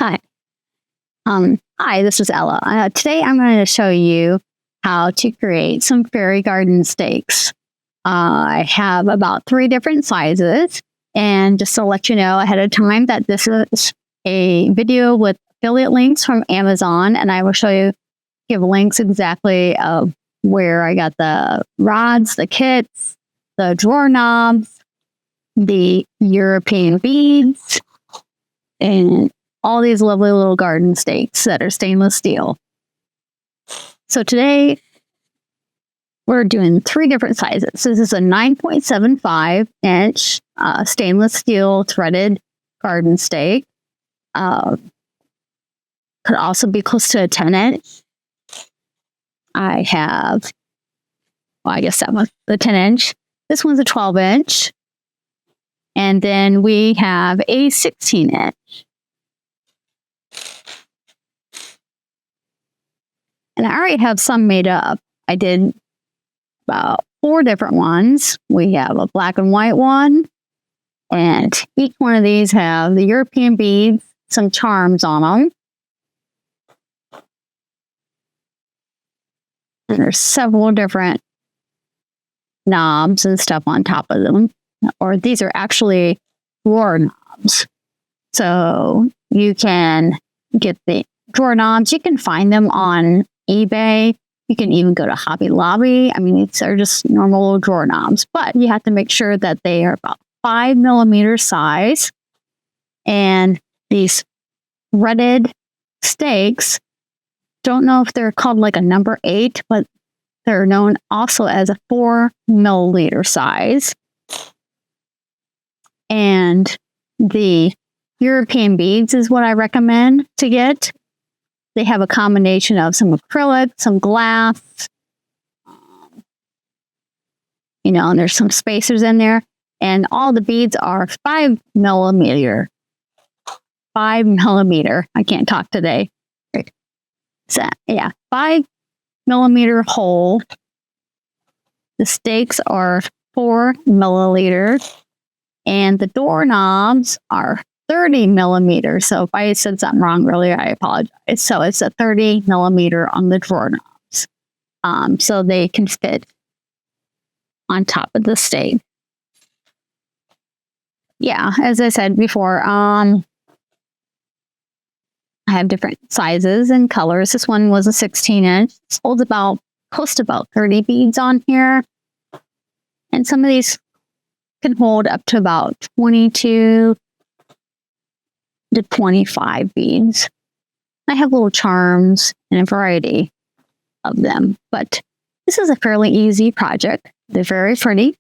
Hi. Hi, this is Ella. Today I'm going to show you how to create some fairy garden stakes. I have about 3 different sizes, and just to let you know ahead of time that this is a video with affiliate links from Amazon, and I will give links exactly of where I got the rods, the kits, the drawer knobs, the European beads, and all these lovely little garden stakes that are stainless steel. So today we're doing 3 different sizes. This is a 9.75 inch stainless steel threaded garden stake. Could also be close to a 10 inch. I guess that was the 10 inch. This one's a 12 inch. And then we have a 16 inch. And I already have some made up. I did about 4 different ones. We have a black and white one. And each one of these have the European beads, some charms on them. And there's several different knobs and stuff on top of them. Or these are actually drawer knobs. So you can get the drawer knobs. You can find them on eBay. You can even go to Hobby Lobby. I mean, these are just normal drawer knobs, but you have to make sure that they are about 5 millimeter size. And these threaded stakes, don't know if they're called like a number 8, but they're known also as a 4 milliliter size. And the European beads is what I recommend to get. They have a combination of some acrylic, some glass, and there's some spacers in there. And all the beads are 5 millimeter. 5 millimeter. I can't talk today. So, 5 millimeter hole. The stakes are 4 milliliters. And the doorknobs are 30 millimeters. So if I said something wrong earlier, I apologize. So it's a 30 millimeter on the drawer knobs. So they can fit on top of the stake. Yeah, as I said before, I have different sizes and colors. This one was a 16 inch. It holds close to about 30 beads on here. And some of these can hold up to about 22 to 25 beads. I have little charms and a variety of them, but this is a fairly easy project. They're very pretty.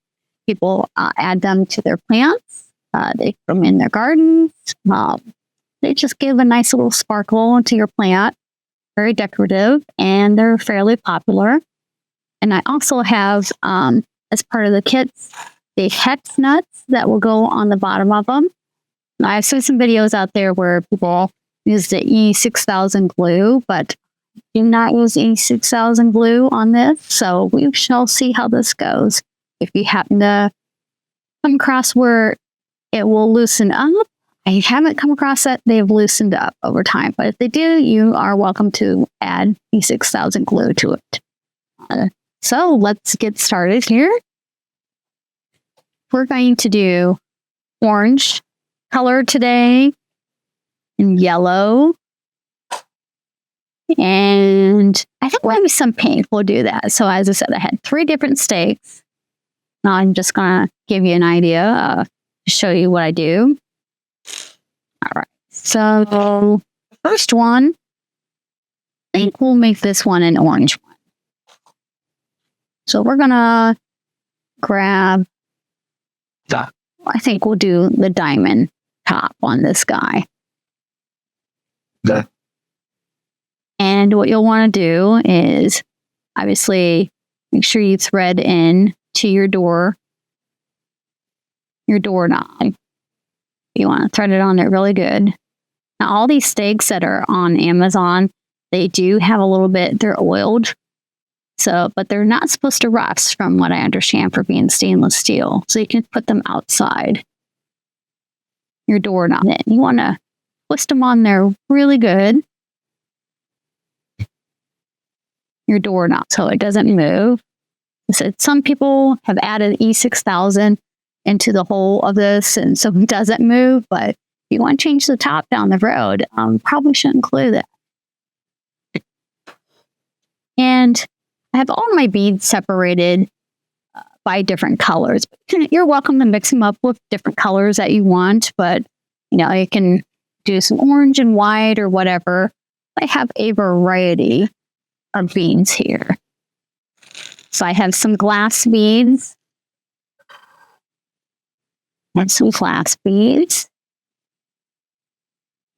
People add them to their plants. They put them in their gardens. They just give a nice little sparkle to your plant. Very decorative, and they're fairly popular. And I also have, as part of the kits, the hex nuts that will go on the bottom of them. I've seen some videos out there where people use the E6000 glue, but do not use E6000 glue on this. So we shall see how this goes. If you happen to come across where it will loosen up, I haven't come across that they've loosened up over time, but if they do, you are welcome to add E6000 glue to it. So let's get started here. We're going to do orange color today, and yellow, and I think maybe some pink will do that. So as I said, I had 3 different stakes. Now I'm just going to give you an idea to show you what I do. All right, so the first one, I think we'll make this one an orange one. So we're going to grab, I think we'll do the diamond top on this guy. And what you'll want to do is obviously make sure you thread in to your doorknob. You want to thread it on there really good. Now, all these stakes that are on Amazon, they do have a little bit, they're oiled. So, but they're not supposed to rust from what I understand for being stainless steel. So you can put them outside your doorknob. Then you want to twist them on there really good. Your doorknob so it doesn't move. So some people have added E6000 into the hole of this, and so it doesn't move. But if you want to change the top down the road, probably shouldn't include that. And I have all my beads separated by different colors. You're welcome to mix them up with different colors that you want, but you can do some orange and white or whatever. I have a variety of beads here. So I have some glass beads and some glass beads.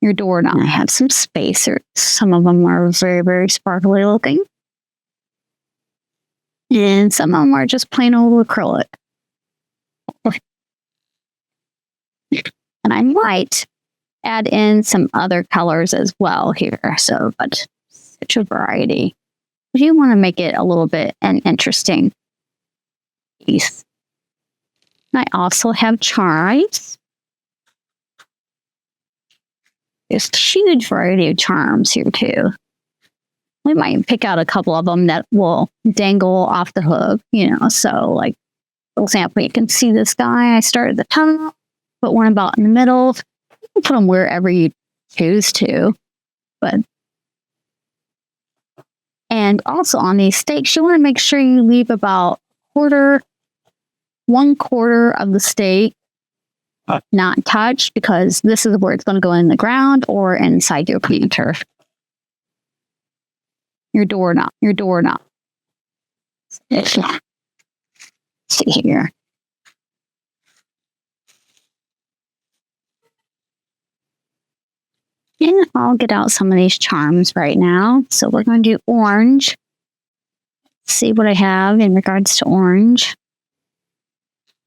Your doorknob. I have some spacers. Some of them are very, very sparkly looking. And some of them are just plain old acrylic. And I might add in some other colors as well here. So, but such a variety. But you want to make it a little bit an interesting piece. I also have charms. There's a huge variety of charms here too. We might pick out a couple of them that will dangle off the hook, So, like, for example, you can see this guy. I started the top, put one about in the middle. You can put them wherever you choose to. And also on these stakes, you want to make sure you leave about 1/4 of the stake not touched, because this is where it's going to go in the ground or inside your planter. Your doorknob. Let's see here. And I'll get out some of these charms right now. So we're going to do orange. Let's see what I have in regards to orange.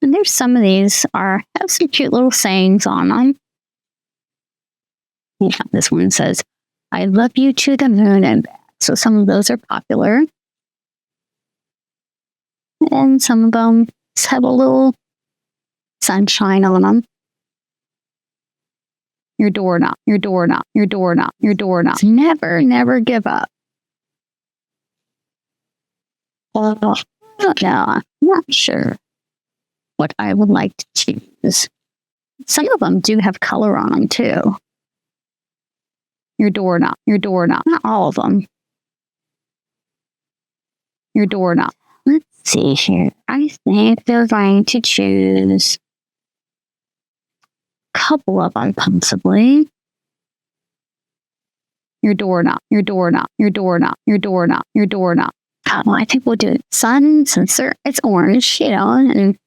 And there's some of these have some cute little sayings on them. Yeah, this one says, "I love you to the moon and back." So some of those are popular. And some of them just have a little sunshine on them. Your doorknob. Never give up. No, I'm not sure what I would like to choose. Some of them do have color on them too. Your doorknob. Not all of them. Your doorknob. Let's see here. I think they're going to choose a couple of them, possibly. Your doorknob. I think we'll do sun, since it's orange, and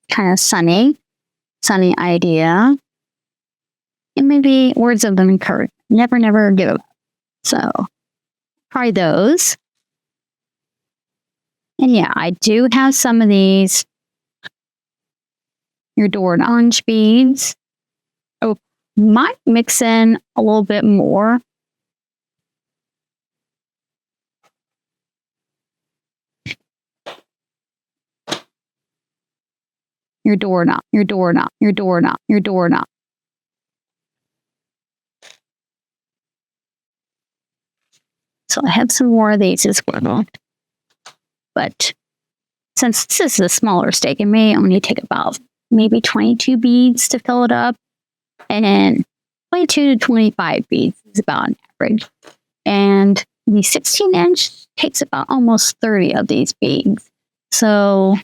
kind of sunny idea. And maybe words of encouragement. Never give up. So try those. And yeah, I do have some of these. Your doorknob. Orange beads. Oh, might mix in a little bit more. Your doorknob. So I have some more of these as well. But since this is a smaller stake, it may only take about maybe 22 beads to fill it up. And 22 to 25 beads is about an average. And the 16-inch takes about almost 30 of these beads. So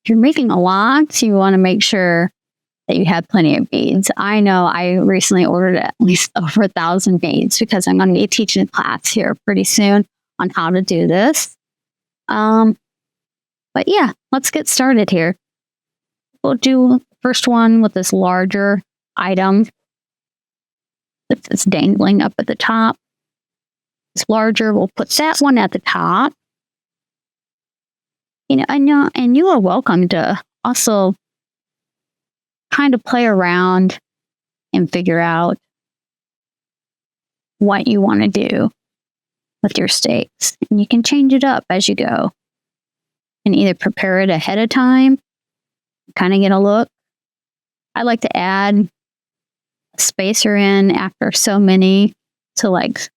if you're making a lot, you want to make sure that you have plenty of beads. I know I recently ordered at least over 1,000 beads because I'm going to be teaching a class here pretty soon on how to do this. But yeah, let's get started here. We'll do the first one with this larger item that's dangling up at the top. It's larger. We'll put that one at the top. And you are welcome to also kind of play around and figure out what you want to do with your stakes. And you can change it up as you go. And either prepare it ahead of time, kind of get a look. I like to add a spacer in after so many. So like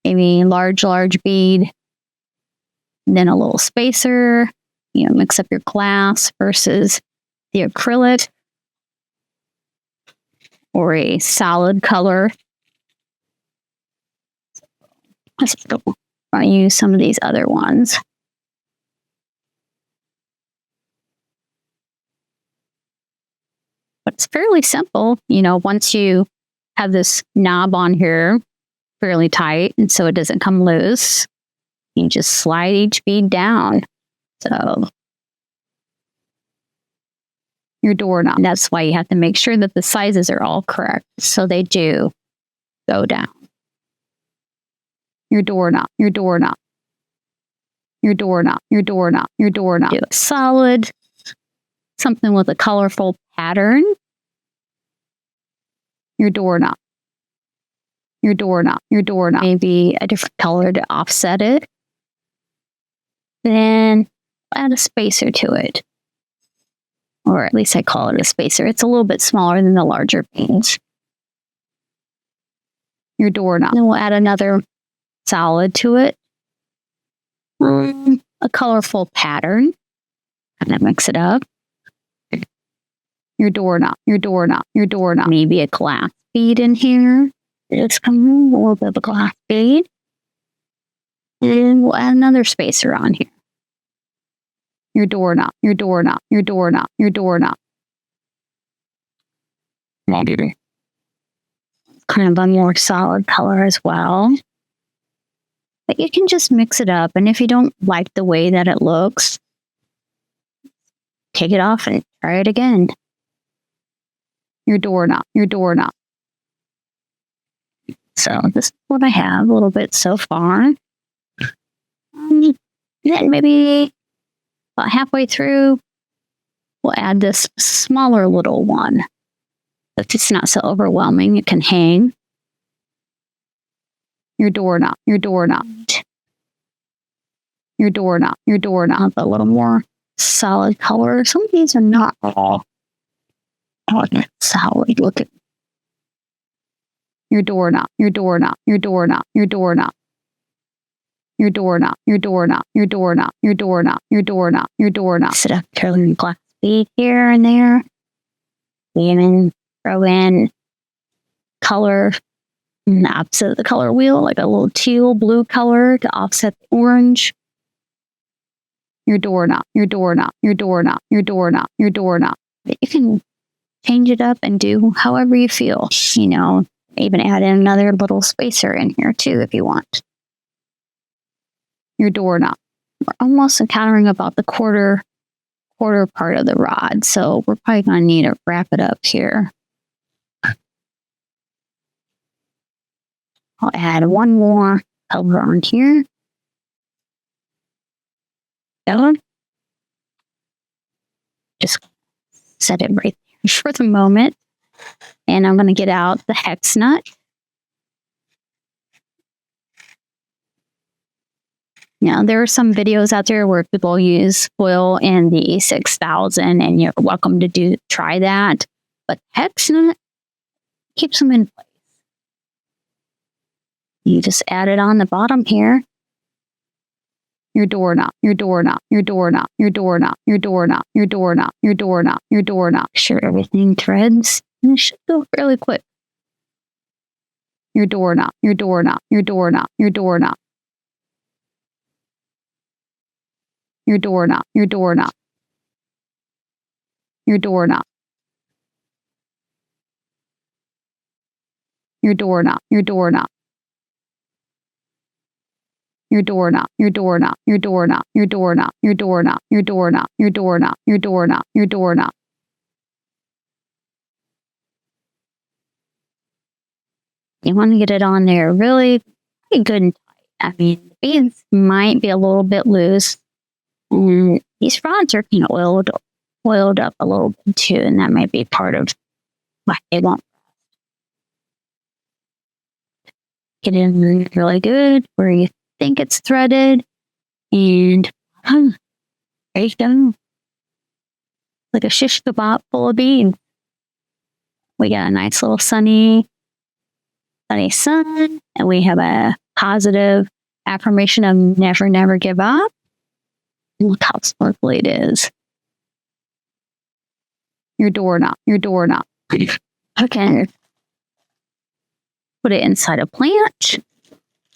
maybe large bead, then a little spacer, mix up your glass versus the acrylic or a solid color. I use some of these other ones. But it's fairly simple, once you have this knob on here fairly tight, and so it doesn't come loose, you just slide each bead down. So your doorknob, that's why you have to make sure that the sizes are all correct, so they do go down. Your doorknob, your doorknob, your doorknob, your doorknob, your doorknob. Do a solid, something with a colorful pattern. Your doorknob, your doorknob, your doorknob. Maybe a different color to offset it. Then add a spacer to it. Or at least I call it a spacer. It's a little bit smaller than the larger beads. Your doorknob. Then we'll add another solid to it. A colorful pattern. Kind of mix it up. Your doorknob, your doorknob, your doorknob. Maybe a glass bead in here. Just come a little bit of a glass bead. And we'll add another spacer on here. Your doorknob, your doorknob, your doorknob, your doorknob. Maybe kind of a more solid color as well. But you can just mix it up. And if you don't like the way that it looks, take it off and try it again. Your doorknob, your doorknob. So this is what I have a little bit so far. Then maybe about halfway through, we'll add this smaller little one. If it's not so overwhelming, it can hang. Your doorknob, your doorknob. Your doorknob, your doorknob. A little more solid color. Some of these are not all solid looking. Your doorknob, your doorknob, your doorknob, your doorknob. Your doorknob, your doorknob, your doorknob, your doorknob, your doorknob, your doorknob. Set up a glass bead here and there. And then throw in color in the opposite of the color wheel, like a little teal blue color to offset the orange. Your doorknob, your doorknob, your doorknob, your doorknob, your doorknob. But you can change it up and do however you feel. Even add in another little spacer in here too if you want. Your doorknob. We're almost encountering about the quarter part of the rod, so we're probably going to need to wrap it up here. I'll add one more color on here. Just set it right there for the moment. And I'm going to get out the hex nut. Now, there are some videos out there where people use foil in the 6000, and you're welcome to try that. But hex nut keeps them in place. You just add it on the bottom here. Your doorknob, your doorknob, your doorknob, your doorknob, your doorknob, your doorknob, your doorknob, your doorknob. Make sure everything threads, and it should go really quick. Your doorknob, your doorknob, your doorknob, your doorknob. Your doorknob, your doorknob. Your doorknob. Your doorknob, your doorknob. Your doorknob, your doorknob, your doorknob, your doorknob, your doorknob, your doorknob, your doorknob, your doorknob, your doorknob. You want to get it on there really good and tight. I mean, the beads might be a little bit loose. And these rods are kind of oiled up a little bit too, and that might be part of why they won't get in really good where you think it's threaded, and there you go, like a shish kebab full of beads. We got a nice little sunny sun, and we have a positive affirmation of never, never give up. And look how sparkly it is. Your doorknob. Okay. Put it inside a plant.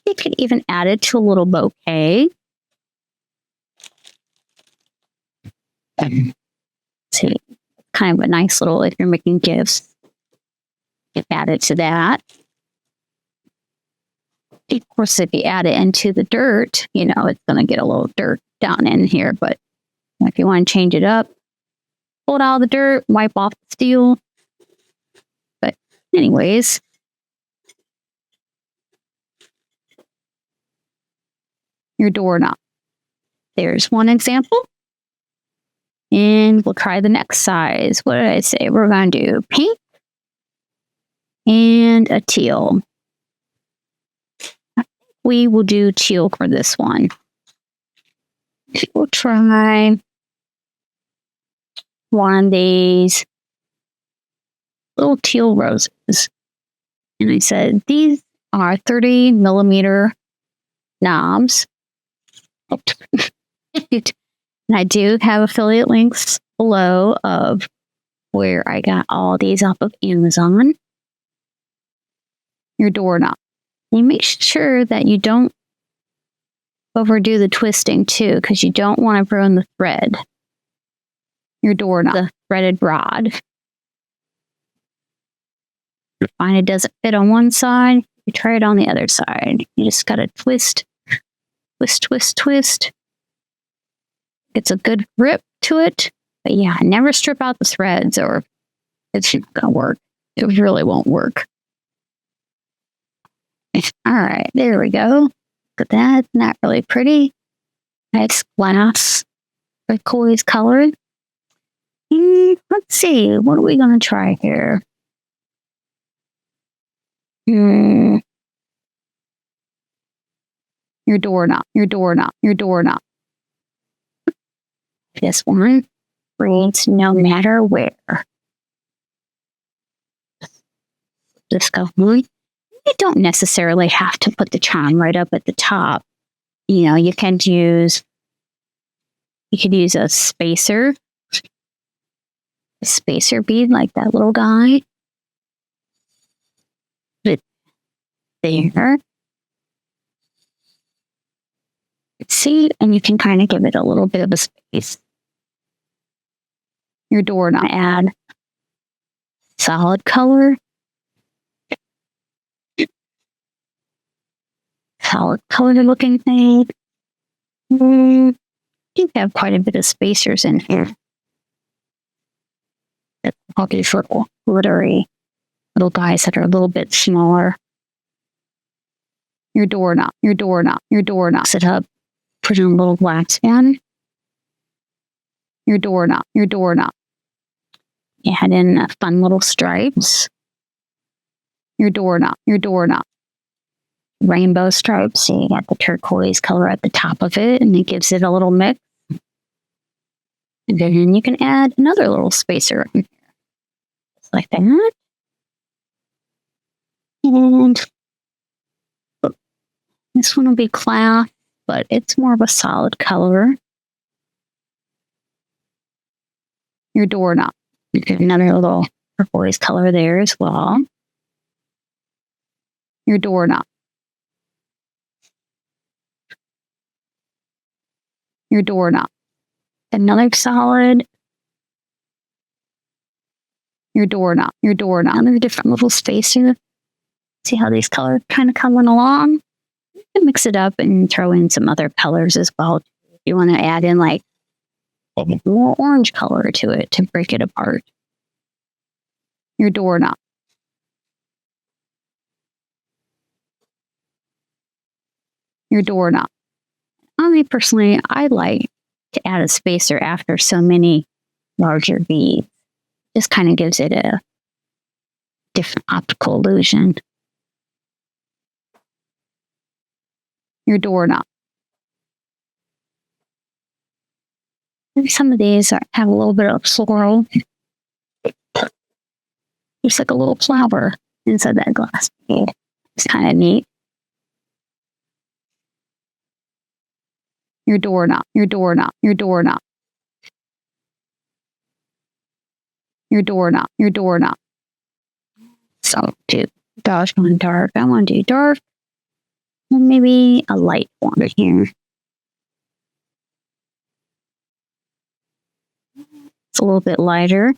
You could even add it to a little bouquet. See, kind of a nice little, if you're making gifts, you add it to that. Of course, if you add it into the dirt, it's going to get a little dirt down in here. But if you want to change it up, pull it out of the dirt, wipe off the steel. But anyways, your doorknob. There's one example. And we'll try the next size. What did I say? We're going to do pink and a teal. We will do teal for this one. We'll try one of these little teal roses. And I said, these are 30 millimeter knobs. And I do have affiliate links below of where I got all these off of Amazon. Your doorknob. You make sure that you don't overdo the twisting too, because you don't want to ruin the thread. Your doorknob, the threaded rod. You find it doesn't fit on one side, you try it on the other side. You just got to twist. It's a good grip to it, but yeah, never strip out the threads or it's not going to work. It really won't work. All right, there we go. Look at that. Not really pretty. Nice glass turquoise color. Let's see. What are we going to try here? Your doorknob. This one reads no matter where. Just go. You don't necessarily have to put the charm right up at the top. You could use a spacer bead like that little guy. Put it there. See, and you can kind of give it a little bit of a space. Your doorknob. Add solid color. Solid color looking thing. You have quite a bit of spacers in here. All these little glittery little guys that are a little bit smaller. Your doorknob. Sit up. Put in a little wax pen. Your doorknob. You add in fun little stripes. Your doorknob. Rainbow stripes. So you got the turquoise color at the top of it, and it gives it a little mix. And then you can add another little spacer in here. Just like that. And this one will be cloth, but it's more of a solid color. Your doorknob. You get another little turquoise color there as well. Your doorknob. Another solid. Your doorknob. Another different little spacer. See how these colors kind of coming along? You can mix it up and throw in some other colors as well. If you want to add in like more orange color to it to break it apart. Your doorknob. Personally, I like to add a spacer after so many larger beads. Just kind of gives it a different optical illusion. Your doorknob. Maybe some of these have a little bit of floral. Looks like a little flower inside that glass bead. It's kind of neat. Your doorknob, your doorknob, your doorknob. Your doorknob, your doorknob. So do gosh, I want dark. I want to do dark. And maybe a light one here. It's a little bit lighter.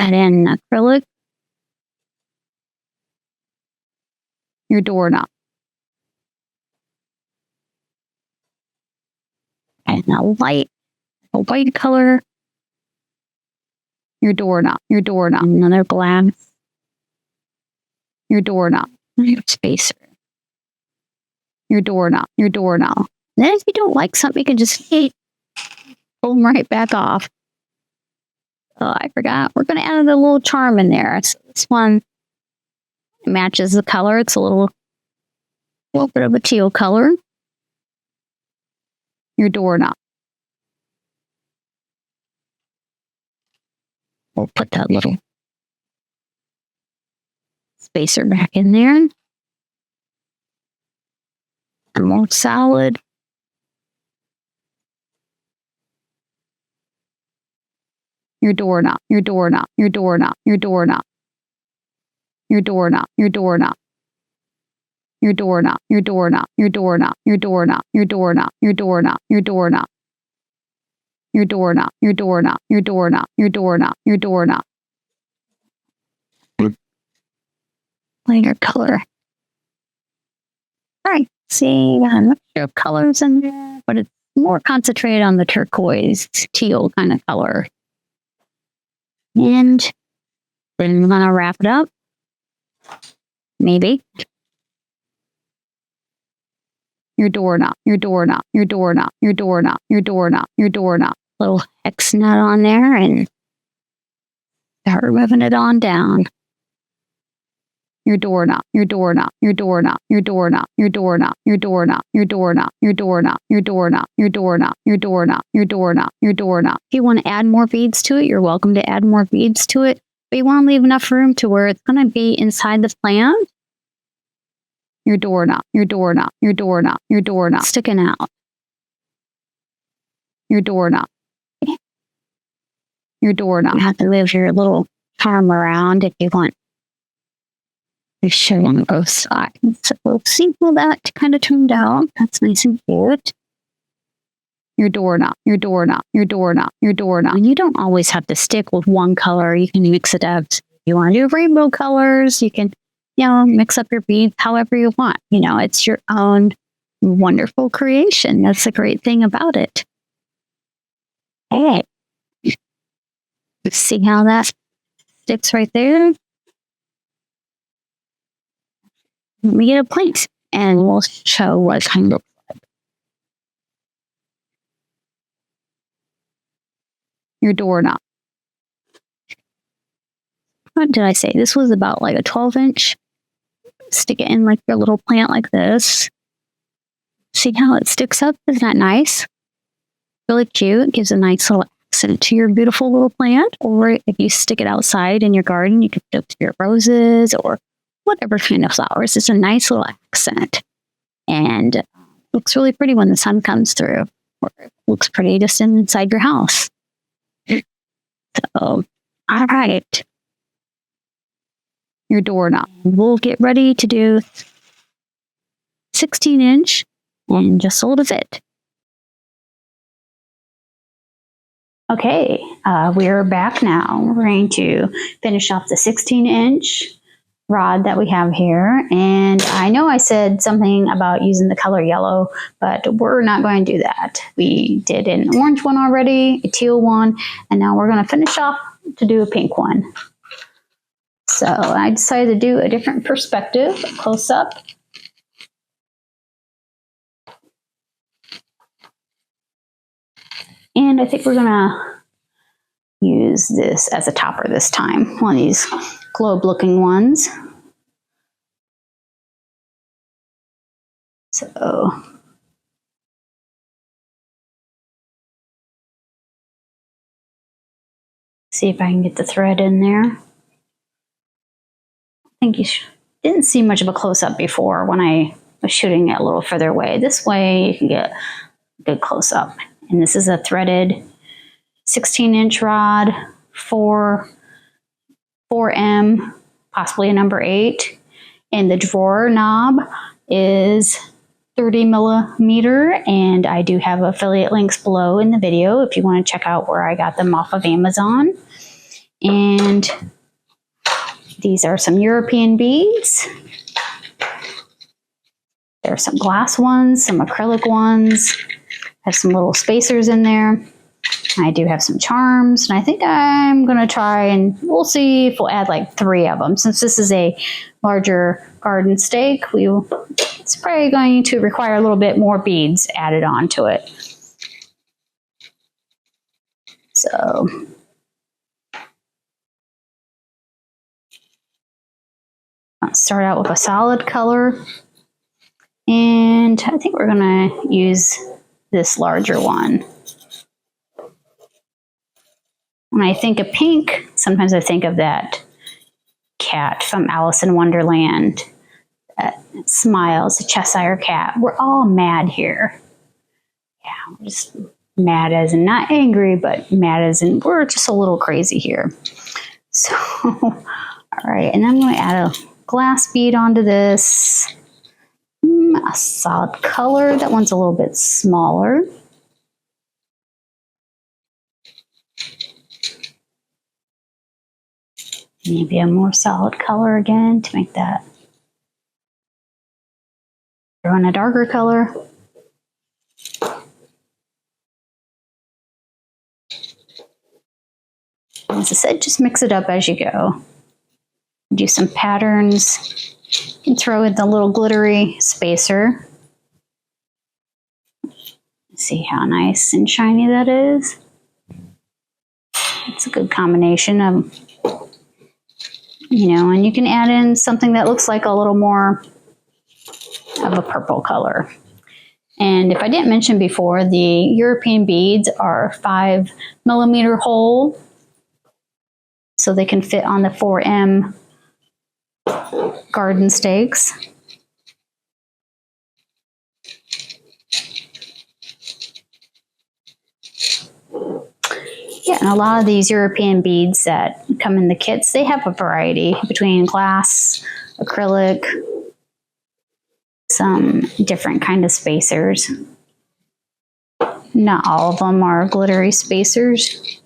Add in acrylic. Your doorknob. And a white color. Your doorknob, your doorknob. Another glass. Your doorknob. Your spacer. Your doorknob, your doorknob. Then if you don't like something, you can just pull them right back off. Oh, I forgot. We're going to add a little charm in there. So this one matches the color. It's a little bit of a teal color. Your doorknob. We'll put that little spacer back in there. And more solid. Your doorknob, your doorknob, your doorknob, your doorknob. Your doorknob, your doorknob. Your doorknob, your doorknob, your doorknob, your doorknob, your doorknob, your doorknob, your doorknob. Your doorknob, your doorknob, your doorknob, your doorknob, your doorknob. Lighter color. All right, see, got a mixture of colors in there, but it's more concentrated on the turquoise, teal kind of color. And then we're gonna wrap it up. Maybe. Your doorknob, your doorknob, your doorknob, your doorknob, your doorknob, your doorknob. Little hex nut on there and start moving it on down. Your doorknob, your doorknob, your doorknob, your doorknob, your doorknob, your doorknob, your doorknob, your doorknob, your doorknob, your doorknob, your doorknob, your doorknob, your doorknob. If you want to add more beads to it, you're welcome to add more beads to it. But you want to leave enough room to where it's going to be inside the plant. Your doorknob, your doorknob, your doorknob, your doorknob, sticking out. Your doorknob. Your doorknob. You have to move your little charm around if you want to show on both sides. So we'll see how that kind of turned out. That's nice and cute. Your doorknob, your doorknob, your doorknob, your doorknob. And you don't always have to stick with one color. You can mix it up. If you want to do rainbow colors, you can, mix up your beads however you want. It's your own wonderful creation. That's the great thing about it. Hey, see how that sticks right there? Let me get a plate and we'll show what kind of. Your doorknob. What did I say? This was about like a 12-inch. Stick it in like your little plant like this. See how it sticks up? Isn't that nice? Really cute. It gives a nice little accent to your beautiful little plant. Or if you stick it outside in your garden, you can put it to your roses or whatever kind of flowers. It's a nice little accent. And it looks really pretty when the sun comes through. Or it looks pretty just inside your house. So, all right. Your doorknob. We'll get ready to do 16-inch in just a little bit. Okay, we're back now. We're going to finish off the 16-inch rod that we have here. And I know I said something about using the color yellow, but we're not going to do that. We did an orange one already, a teal one, and now we're going to finish off to do a pink one. So I decided to do a different perspective, close up. And I think we're gonna use this as a topper this time, one of these globe looking ones. So see if I can get the thread in there. think you didn't see much of a close-up before when I was shooting it a little further away. This way you can get a good close-up. And this is a threaded 16-inch rod, 4M, possibly a number 8. And the drawer knob is 30 millimeter, and I do have affiliate links below in the video if you want to check out where I got them off of Amazon. And these are some European beads. There are some glass ones, some acrylic ones. I have some little spacers in there. I do have some charms, and I think I'm going to try, and we'll see if we'll add like 3 of them. Since this is a larger garden stake, it's probably going to require a little bit more beads added onto it. So let's start out with a solid color, and I think we're going to use this larger one. When I think of pink, sometimes I think of that cat from Alice in Wonderland that smiles, a Cheshire cat. We're all mad here. Yeah, we're just mad as in not angry, but mad as in we're just a little crazy here. So, all right, and I'm going to add a glass bead onto this. A solid color. That one's a little bit smaller. Maybe a more solid color again to make that. Throw in a darker color. As I said, just mix it up as you go. Do some patterns. You can throw in the little glittery spacer. See how nice and shiny that is. It's a good combination of, and you can add in something that looks like a little more of a purple color. And if I didn't mention before, the European beads are 5 millimeter hole, so they can fit on the 4M garden stakes. Yeah, and a lot of these European beads that come in the kits, they have a variety between glass, acrylic, some different kind of spacers. Not all of them are glittery spacers.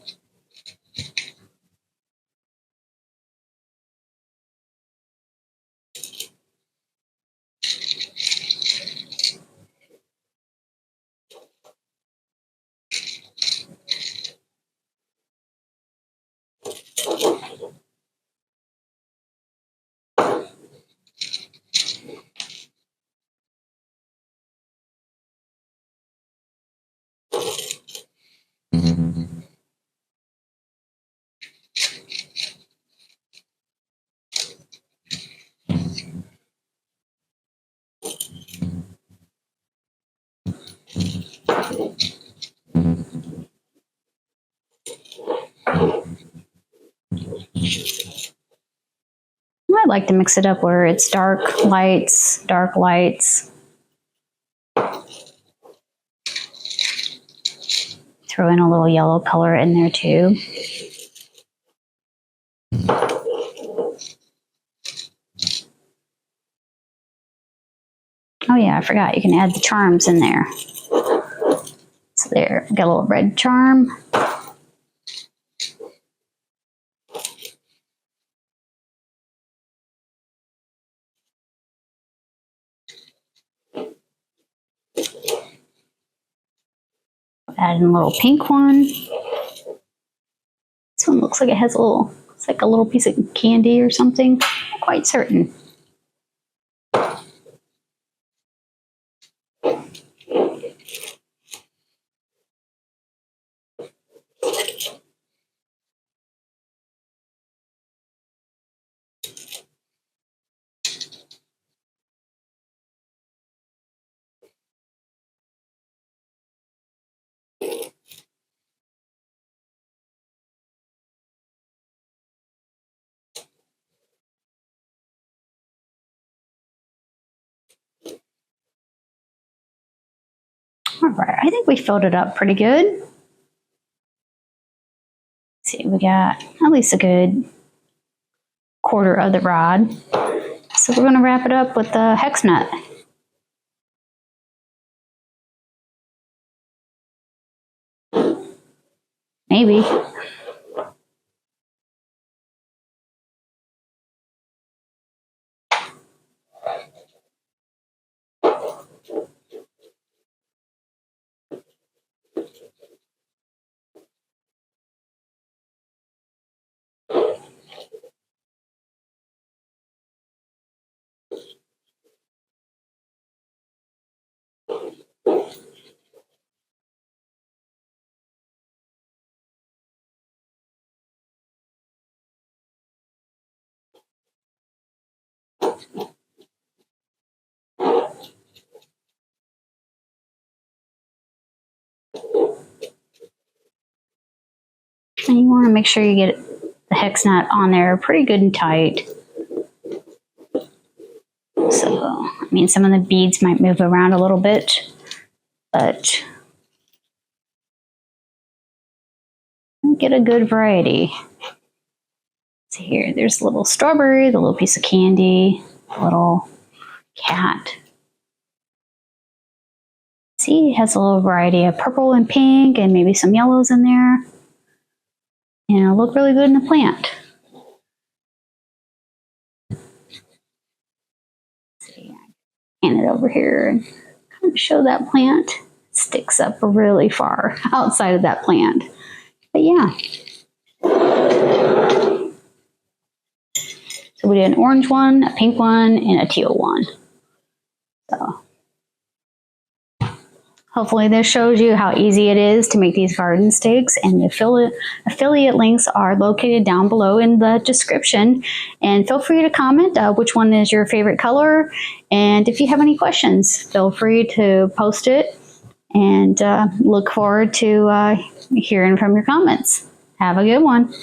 I like to mix it up where it's dark lights, dark lights. Throw in a little yellow color in there too. Oh yeah, I forgot, you can add the charms in there. So there, got a little red charm. Add in a little pink one. This one looks like it has it's like a little piece of candy or something. Not quite certain. All right, I think we filled it up pretty good. Let's see, we got at least a good quarter of the rod. So we're going to wrap it up with the hex nut. Maybe. And you want to make sure you get the hex nut on there pretty good and tight. So, I mean, some of the beads might move around a little bit, but get a good variety. See here, there's a little strawberry, the little piece of candy, a little cat. See, it has a little variety of purple and pink and maybe some yellows in there. And it'll look really good in the plant. See, I hand it over here and kind of show that plant. It sticks up really far outside of that plant. But yeah. So we did an orange one, a pink one, and a teal one. So hopefully this shows you how easy it is to make these garden stakes, and the affiliate links are located down below in the description. And feel free to comment which one is your favorite color, and if you have any questions, feel free to post it, and look forward to hearing from your comments. Have a good one.